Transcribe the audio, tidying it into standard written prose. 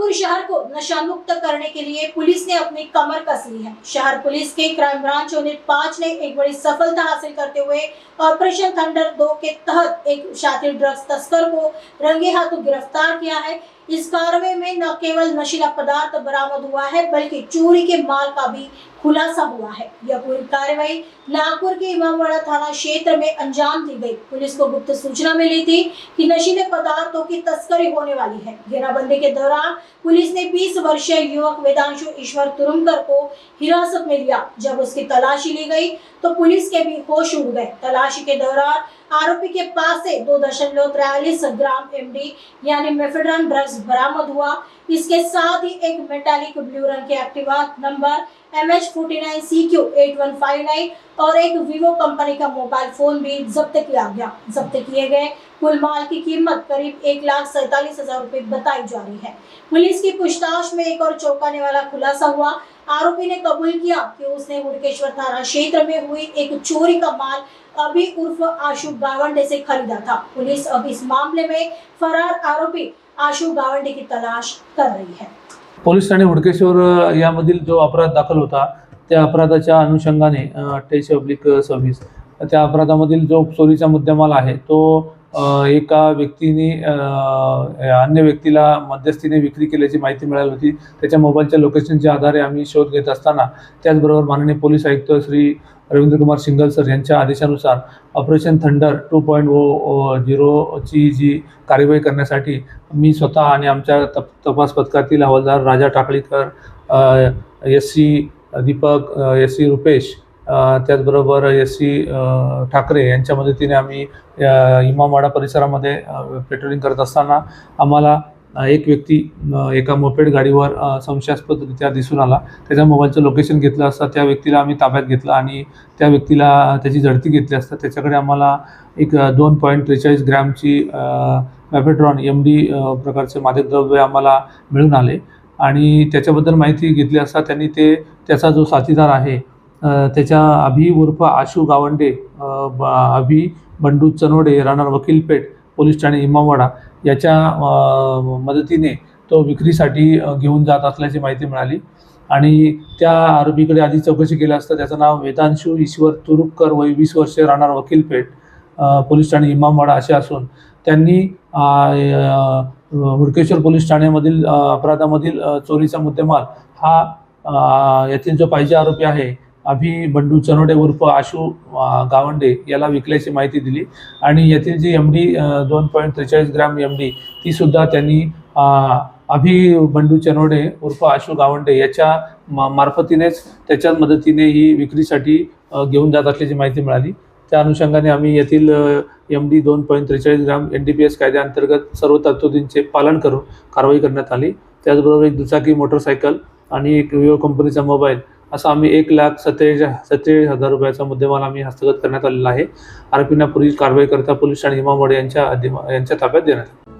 नागपुर शहर को नशा मुक्त करने के लिए पुलिस ने अपनी कमर कस ली है। शहर पुलिस के क्राइम ब्रांच यूनिट 5 ने एक बड़ी सफलता हासिल करते हुए ऑपरेशन थंडर 2 के तहत एक शातिर ड्रग्स तस्कर को रंगे हाथों गिरफ्तार किया है। इस कार्रवाई में न केवल नशीला पदार्थ बरामद हुआ है बल्कि चोरी के माल का भी खुलासा हुआ है। यह पूरी कार्रवाई नागपुर के इमामवाड़ा थाना क्षेत्र में अंजाम दी गई। पुलिस को गुप्त सूचना मिली थी कि नशीले पदार्थों की तस्करी होने वाली है। घेराबंदी के दौरान पुलिस ने 20 वर्षीय युवक वेदांशु ईश्वर तुरुमकर को हिरासत में लिया। जब उसकी तलाशी ली गई तो पुलिस के भी होश उड़ गए। तलाशी के दौरान आरोपी के पास से 2.43 ग्राम एमडी यानी मेफेड्रॉन ड्रग्स बरामद हुआ। इसके साथ ही एक मेटालिक ब्लू रंग के एक्टिवा नंबर MH49CQ8159 और एक वीवो कंपनी का मोबाइल फोन भी जब्त किया गया। जब्त किए गए कुल माल की कीमत करीब 1,47,000 रुपए बताई जा रही है। पुलिस की पूछताछ में एक और चौंकाने वाला खुलासा हुआ। आरोपी ने कबूल किया कि उसने हुडकेश्वर थाना क्षेत्र में हुई एक चोरी का माल अभी उर्फ आशु गावंडे से खरीदा था। पुलिस अब इस मामले में फरार आरोपी आशु गावंडे की तलाश कर रही है। पोलीस ठाणे हुडकेश्वर यामधील जो अपराध दाखल होता त्या अपराधाच्या अनुषंगाने 28/26 त्या अपराधामधील जो चोरीचा मुद्देमाल आहे तो एका व्यक्तीने अन्य व्यक्तीला मध्यस्थीने विक्री केल्याची माहिती मिळाली होती। त्याच्या मोबाईलच्या लोकेशनच्या आधारे आम्ही शोध घेत असताना त्याचबरोबर माननीय पोलीस आयुक्त श्री रवींद्र कुमार सिंगल सर यांच्या आदेशानुसार ऑपरेशन थंडर 2.0 ची जी कार्यवाही करण्यासाठी मी स्वतः आणि आमच्या तपास पथकातील हवालदार राजा टाकळीकर, SC दीपक, SC रुपेश, त्याचबरोबर SC ठाकरे यांच्या मदतीने आम्ही इमामवाडा परिसरामध्ये पेट्रोलिंग करत असताना आम्हाला एक व्यक्ती एका मोपेड गाडीवर संशयास्पदरित्या दिसून आला। त्याच्या मोबाईलचं लोकेशन घेतलं असता त्या व्यक्तीला आम्ही ताब्यात घेतलं आणि त्या व्यक्तीला त्याची झडती घेतली असता त्याच्याकडे आम्हाला एक 2.43 ग्रॅमची मेफेड्रॉन MD प्रकारचे मादक द्रव्य आम्हाला मिळून आले आणि त्याच्याबद्दल माहिती घेतली असता त्यांनी त्याचा जो साथीदार आहे त्याच्या अभि उर्फ आशु गावंडे, अभि बंडू चनोडे राहणार वकीलपेठ पोलीस ठाणे इमामवाडा याच्या मदतीने तो विक्रीसाठी घेऊन जात असल्याची माहिती मिळाली आणि त्या आरोपीकडे आधी चौकशी केली असता त्याचं नाव वेदांशु ईश्वर तुरुमकर, वय 20 वर्षे, राहणार वकीलपेठ पोलीस ठाणे इमामवाडा असे असून त्यांनी हुडकेश्वर पोलीस ठाण्यामधील अपराधामधील चोरीचा मुद्देमाल हा यातील जो पाहिजे आरोपी आहे अभि बंडू चनोडे उर्फ आशु गावंडे याला विकल्याची माहिती दिली आणि यातील जी MD 2.43 ग्रॅम MD ती सुद्धा त्यांनी अभि बंडू चनोडे उर्फ आशु गावंडे याच्या मार्फतीनेच त्याच्या मदतीने ही विक्रीसाठी घेऊन जात असल्याची माहिती मिळाली। त्या अनुषंगाने आम्ही येथील MD 2.43 ग्रॅम NDPS कायद्याअंतर्गत सर्व तरतुदींचे पालन करून कारवाई करण्यात आली। त्याचबरोबर एक दुचाकी मोटरसायकल आणि एक विवो कंपनीचा मोबाईल असा आम्ही 1,47,000 रुपयाचा मुद्देमाल आम्ही हस्तगत करण्यात आलेला आहे। आरोपींना पुढील कारवाई करता पोलीस ठाणे इमामवाडा यांच्या ताब्यात देण्यात आले।